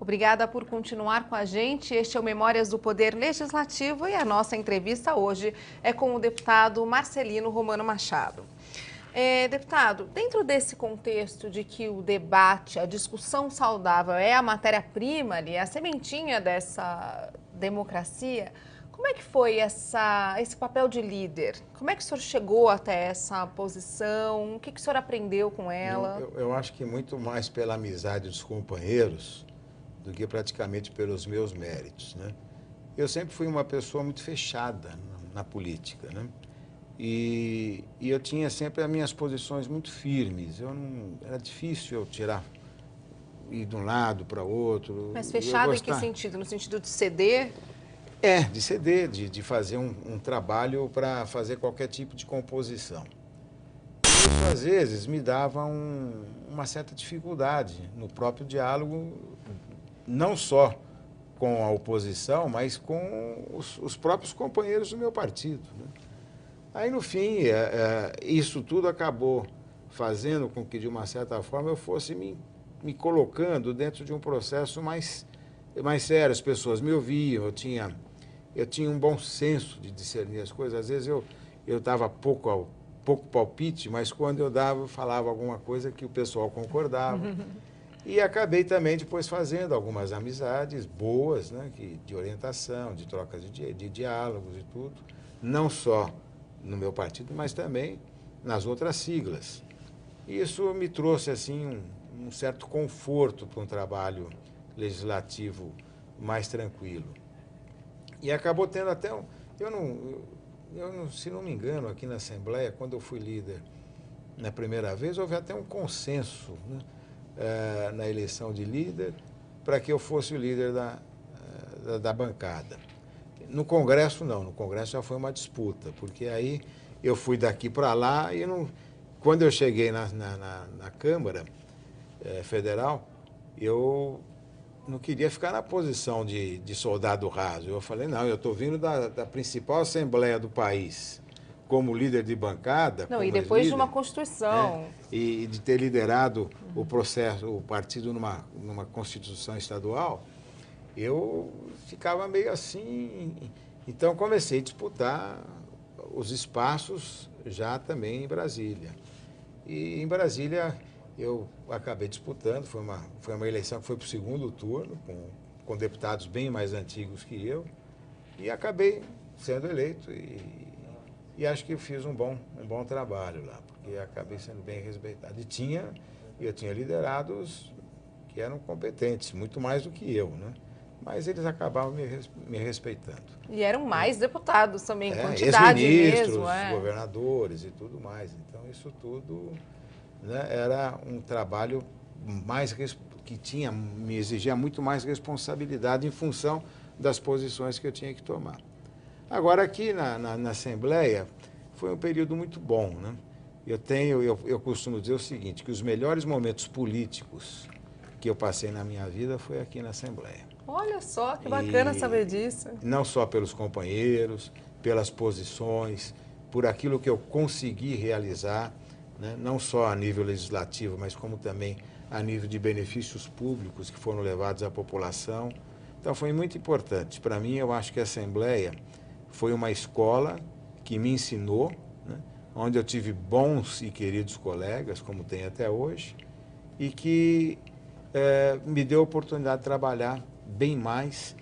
Obrigada por continuar com a gente. Este é o Memórias do Poder Legislativo e a nossa entrevista hoje é com o deputado Marcelino Romano Machado. Deputado, dentro desse contexto de que o debate, a discussão saudável é a matéria-prima ali, a sementinha dessa democracia, como é que foi esse papel de líder? Como é que o senhor chegou até essa posição? O que o senhor aprendeu com ela? Eu acho que muito mais pela amizade dos companheiros do que praticamente pelos meus méritos, né? Eu sempre fui uma pessoa muito fechada na política, né? E eu tinha sempre as minhas posições muito firmes. Era difícil eu ir de um lado para outro. Mas fechado em que sentido? No sentido de ceder? De ceder, de fazer um trabalho para fazer qualquer tipo de composição. Isso, às vezes, me dava uma certa dificuldade no próprio diálogo, não só com a oposição, mas com os próprios companheiros do meu partido, né? Aí, no fim, isso tudo acabou fazendo com que, de uma certa forma, eu fosse me colocando dentro de um processo mais sério. As pessoas me ouviam, eu tinha um bom senso de discernir as coisas. Às vezes eu dava pouco palpite, mas quando eu falava alguma coisa que o pessoal concordava. E acabei também depois fazendo algumas amizades boas, né, de orientação, de trocas de diálogos e tudo, não só no meu partido, mas também nas outras siglas. E isso me trouxe assim um certo conforto para um trabalho legislativo mais tranquilo. E acabou tendo até se não me engano, aqui na Assembleia, quando eu fui líder na primeira vez, houve até um consenso, né, na eleição de líder, para que eu fosse o líder da bancada. No Congresso, não. No Congresso já foi uma disputa, porque aí eu fui daqui para lá e quando eu cheguei na Câmara Federal, eu não queria ficar na posição de soldado raso. Eu falei, não, eu estou vindo da principal Assembleia do país como líder de bancada. Não, e depois de uma Constituição. E de ter liderado o partido numa Constituição estadual, eu ficava meio assim. Então, comecei a disputar os espaços já também em Brasília. E em Brasília eu acabei disputando, foi uma eleição que foi para o segundo turno, com deputados bem mais antigos que eu, e acabei sendo eleito e acho que fiz um bom trabalho lá, porque acabei sendo bem respeitado. Eu tinha liderados que eram competentes, muito mais do que eu, né? Mas eles acabavam me respeitando. E eram mais deputados também, quantidade mesmo. Governadores e tudo mais. Então, isso tudo, né, era um trabalho que me exigia muito mais responsabilidade em função das posições que eu tinha que tomar. Agora, aqui na Assembleia, foi um período muito bom, né? Eu costumo dizer o seguinte, que os melhores momentos políticos que eu passei na minha vida foi aqui na Assembleia. Olha só, que bacana saber disso. Não só pelos companheiros, pelas posições, por aquilo que eu consegui realizar, né? Não só a nível legislativo, mas como também a nível de benefícios públicos que foram levados à população. Então, foi muito importante. Para mim, eu acho que a Assembleia foi uma escola que me ensinou, né? Onde eu tive bons e queridos colegas, como tem até hoje, e que me deu a oportunidade de trabalhar bem mais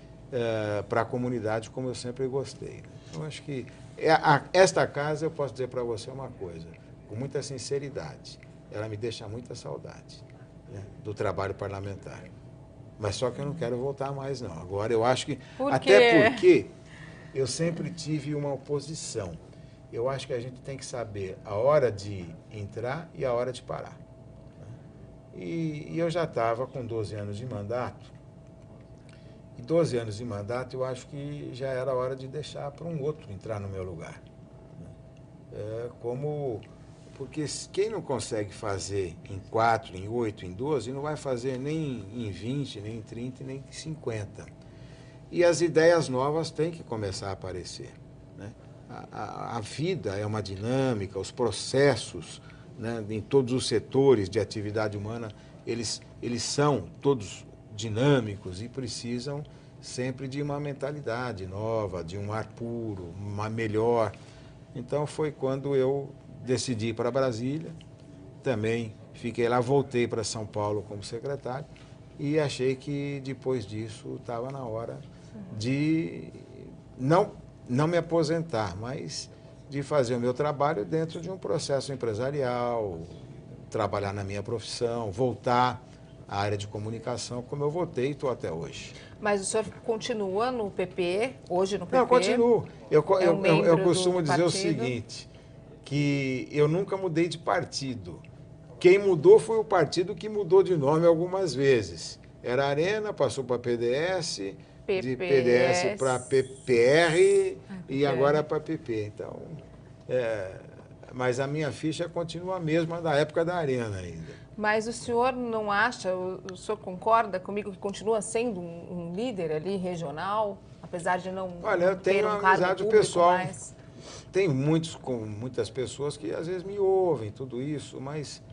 para a comunidade, como eu sempre gostei. Eu acho que esta casa, eu posso dizer para você uma coisa, com muita sinceridade, ela me deixa muita saudade, né, do trabalho parlamentar. Mas só que eu não quero voltar mais, não. Agora, eu acho que... Até porque eu sempre tive uma oposição. Eu acho que a gente tem que saber a hora de entrar e a hora de parar. E eu já estava com 12 anos de mandato. E 12 anos de mandato, eu acho que já era hora de deixar para um outro entrar no meu lugar. Porque quem não consegue fazer em 4, em 8, em 12, não vai fazer nem em 20, nem em 30, nem em 50. E as ideias novas têm que começar a aparecer, né? A vida é uma dinâmica, os processos, né, em todos os setores de atividade humana, eles são todos dinâmicos e precisam sempre de uma mentalidade nova, de um ar puro, uma melhor. Então foi quando eu decidi ir para Brasília, também fiquei lá, voltei para São Paulo como secretário e achei que depois disso estava na hora de não me aposentar, mas de fazer o meu trabalho dentro de um processo empresarial, trabalhar na minha profissão, voltar à área de comunicação, como eu voltei e estou até hoje. Mas o senhor continua no PP, hoje no PP? Não, eu continuo. Eu costumo do dizer o partido. seguinte, que eu nunca mudei de partido. Quem mudou foi o partido que mudou de nome algumas vezes. Era Arena, passou para PDS, de PDS para PPR e agora para PP. Então, mas a minha ficha continua a mesma da época da Arena ainda. Mas o senhor não acha, o senhor concorda comigo que continua sendo um líder ali regional, apesar de não Olha, eu tenho ter uma um cargo amizade público pessoal. mais? Tem muitas pessoas que às vezes me ouvem, tudo isso, mas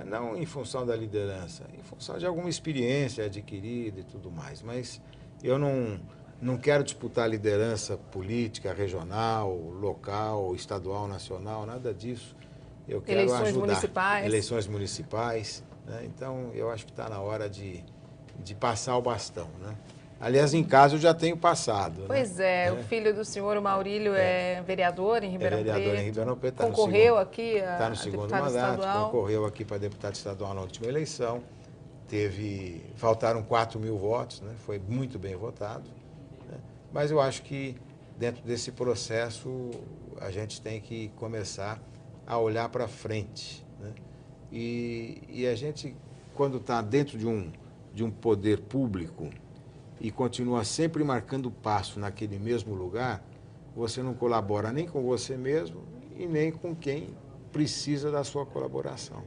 não em função da liderança, em função de alguma experiência adquirida e tudo mais. Mas eu não quero disputar liderança política, regional, local, estadual, nacional, nada disso. Eu quero Eleições ajudar. municipais. Eleições municipais. Né? Então, eu acho que está na hora de passar o bastão. Né? Aliás, em casa eu já tenho passado. Pois né? o filho do senhor, o Maurílio, é vereador em Ribeirão Preto. Vereador em Ribeirão Preto. Concorreu aqui Está a no segundo deputado mandato, estadual. concorreu aqui para deputado estadual na última eleição. Faltaram 4.000 votos, né? Foi muito bem votado. Né? Mas eu acho que dentro desse processo a gente tem que começar a olhar para frente. Né? E a gente, quando está dentro de um poder público e continua sempre marcando passo naquele mesmo lugar, você não colabora nem com você mesmo e nem com quem precisa da sua colaboração.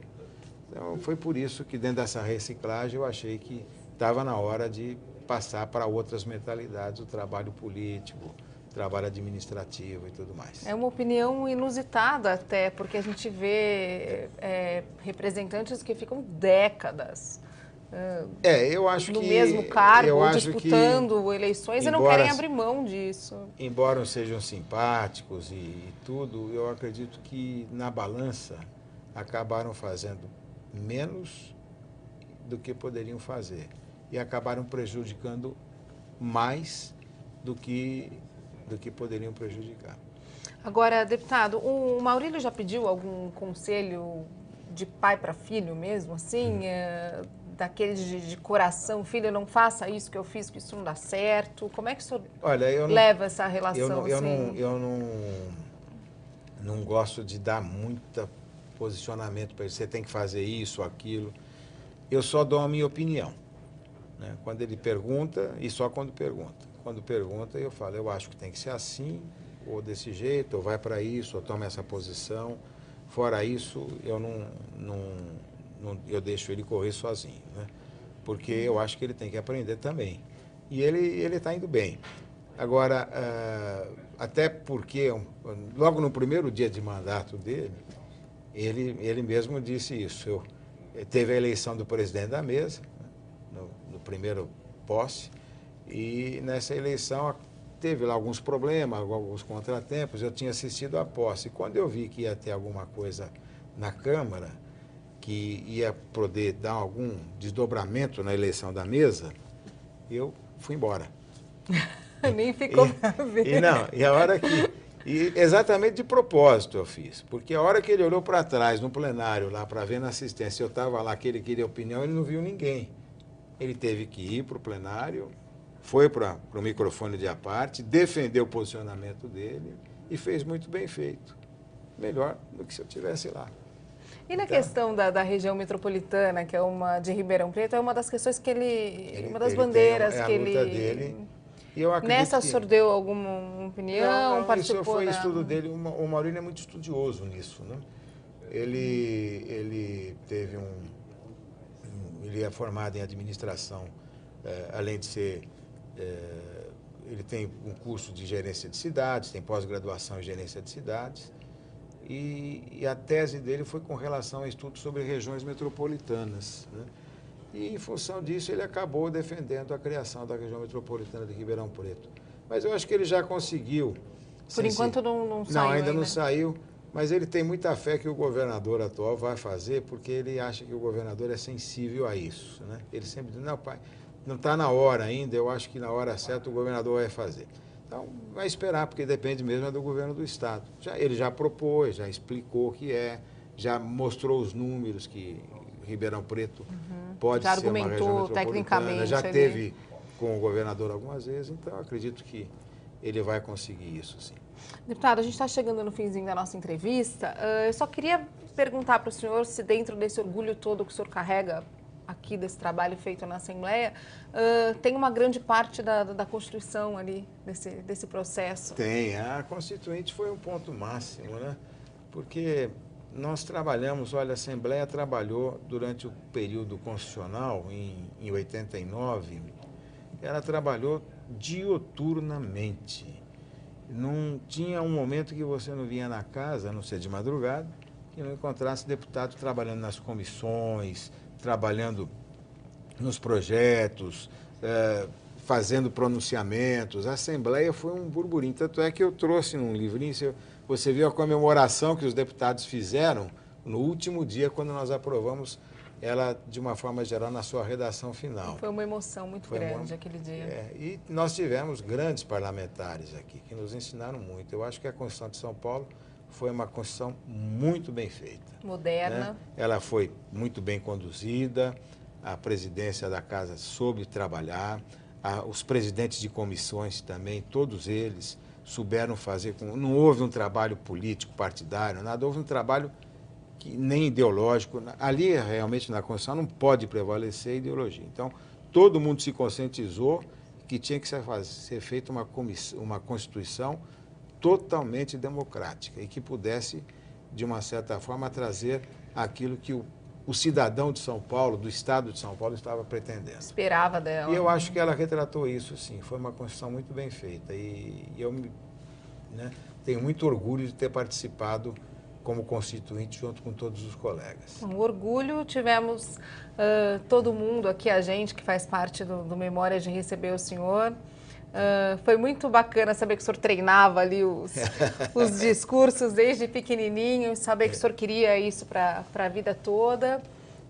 Então, foi por isso que dentro dessa reciclagem eu achei que estava na hora de passar para outras mentalidades, o trabalho político, o trabalho administrativo e tudo mais. É uma opinião inusitada até, porque a gente vê representantes que ficam décadas eu acho no que, mesmo cargo, eu ou acho disputando que, eleições e não querem abrir mão disso. Embora sejam simpáticos e tudo, eu acredito que na balança acabaram fazendo menos do que poderiam fazer e acabaram prejudicando mais do que poderiam prejudicar. Agora, deputado, o Maurílio já pediu algum conselho de pai para filho mesmo, assim, daqueles de coração, filho, não faça isso que eu fiz, que isso não dá certo? Como é que o senhor leva essa relação? Eu não gosto de dar muito posicionamento para ele, você tem que fazer isso, aquilo. Eu só dou a minha opinião. Né? Quando ele pergunta, e só quando pergunta. Quando pergunta, eu falo, eu acho que tem que ser assim, ou desse jeito, ou vai para isso, ou toma essa posição. Fora isso, eu deixo ele correr sozinho, né? Porque eu acho que ele tem que aprender também. E ele está indo bem. Agora, até porque, logo no primeiro dia de mandato dele, ele mesmo disse isso. Teve a eleição do presidente da mesa, né, no primeiro posse, e nessa eleição teve lá alguns problemas, alguns contratempos, eu tinha assistido à posse. Quando eu vi que ia ter alguma coisa na Câmara, que ia poder dar algum desdobramento na eleição da mesa, eu fui embora. Nem ficou para ver. E a hora que... E exatamente de propósito eu fiz, porque a hora que ele olhou para trás, no plenário, lá para ver na assistência, eu estava lá, que ele queria opinião, ele não viu ninguém. Ele teve que ir para o plenário, foi para o microfone de à parte, defendeu o posicionamento dele e fez muito bem feito. Melhor do que se eu estivesse lá. E na questão da região metropolitana, que é uma de Ribeirão Preto, é uma das questões que uma das bandeiras que ele... dele. E eu nessa o senhor deu alguma opinião? Não, isso foi estudo dele. O Maurílio é muito estudioso nisso, né? Ele teve ele é formado em administração, além de ser... ele tem um curso de gerência de cidades, tem pós-graduação em gerência de cidades, e a tese dele foi com relação a estudos sobre regiões metropolitanas, né? e, em função disso, ele acabou defendendo a criação da região metropolitana de Ribeirão Preto. Mas eu acho que ele já conseguiu. Por enquanto não saiu. Não, ainda não saiu, mas ele tem muita fé que o governador atual vai fazer, porque ele acha que o governador é sensível a isso, né? Ele sempre diz, não, pai, não está na hora ainda, eu acho que na hora certa o governador vai fazer. Então, vai esperar, porque depende mesmo do governo do Estado. Ele já propôs, já explicou o que é, já mostrou os números que Ribeirão Preto pode já ser uma região argumentou tecnicamente. já teve com o governador algumas vezes, então eu acredito que ele vai conseguir isso, sim. Deputado, a gente está chegando no finzinho da nossa entrevista. Eu só queria perguntar para o senhor se dentro desse orgulho todo que o senhor carrega aqui desse trabalho feito na Assembleia, tem uma grande parte da Constituição ali, desse processo. Tem. A Constituinte foi um ponto máximo, né? Porque nós trabalhamos, olha, a Assembleia trabalhou durante o período constitucional, em 89, ela trabalhou diuturnamente. Não tinha um momento que você não vinha na casa, a não ser de madrugada, que não encontrasse deputado trabalhando nas comissões, trabalhando nos projetos, fazendo pronunciamentos. A Assembleia foi um burburinho. Tanto é que eu trouxe num livrinho, você viu a comemoração que os deputados fizeram no último dia, quando nós aprovamos ela, de uma forma geral, na sua redação final. Foi uma emoção muito grande aquele dia. E nós tivemos grandes parlamentares aqui, que nos ensinaram muito. Eu acho que a Constituição de São Paulo foi uma Constituição muito bem feita. Moderna. Né? Ela foi muito bem conduzida, a presidência da Casa soube trabalhar, os presidentes de comissões também, todos eles souberam fazer, não houve um trabalho político, partidário, nada, houve um trabalho nem ideológico. Ali, realmente, na Constituição não pode prevalecer a ideologia. Então, todo mundo se conscientizou que tinha que ser feita uma Constituição totalmente democrática e que pudesse, de uma certa forma, trazer aquilo que o cidadão de São Paulo, do Estado de São Paulo, estava pretendendo. Esperava dela. E eu acho que ela retratou isso, sim. Foi uma Constituição muito bem feita. E eu tenho muito orgulho de ter participado como constituinte junto com todos os colegas. Um orgulho, tivemos todo mundo aqui, a gente que faz parte do Memória de receber o senhor. Foi muito bacana saber que o senhor treinava ali os discursos desde pequenininho, saber que o senhor queria isso para a vida toda.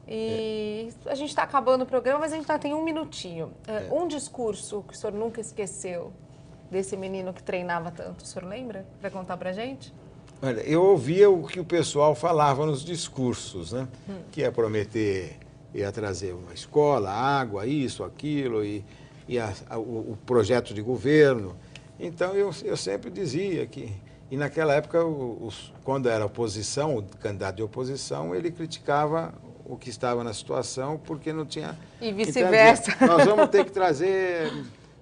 E a gente está acabando o programa, mas a gente tem um minutinho. Um discurso que o senhor nunca esqueceu desse menino que treinava tanto, o senhor lembra? Vai contar para a gente? Olha, eu ouvia o que o pessoal falava nos discursos, né? Que ia prometer, ia trazer uma escola, água, isso, aquilo, e o projeto de governo. Então, eu sempre dizia que... E naquela época, quando era oposição, o candidato de oposição, ele criticava o que estava na situação porque não tinha... E vice-versa. Então, nós vamos ter que trazer...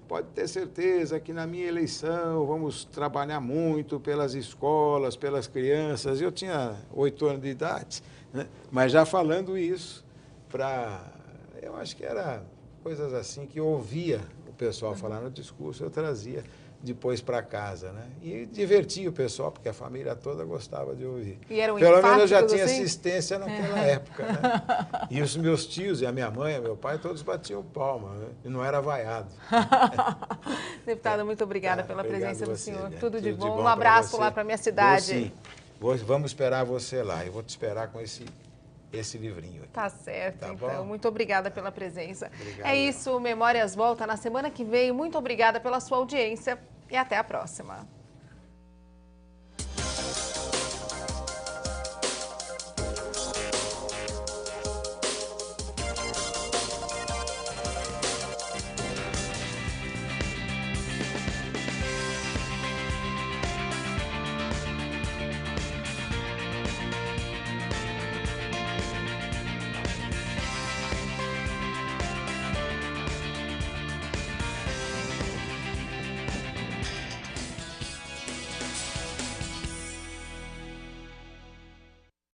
Pode ter certeza que na minha eleição vamos trabalhar muito pelas escolas, pelas crianças. Eu tinha 8 anos de idade, né? Mas já falando isso, eu acho que era coisas assim que eu ouvia o pessoal falar no discurso, eu trazia depois para casa, né? E divertia o pessoal, porque a família toda gostava de ouvir. E era um Pelo menos eu já assim? tinha assistência naquela época, né? E os meus tios, e a minha mãe, e meu pai, todos batiam palma, né? E não era vaiado. Deputada, muito obrigada pela presença do senhor. Né? Tudo de bom. Um abraço lá para a minha cidade. Vamos esperar você lá. Eu vou te esperar com esse livrinho aqui. Tá certo, tá então. Bom? Muito obrigada pela presença. Obrigado. É isso, Memórias volta na semana que vem. Muito obrigada pela sua audiência e até a próxima.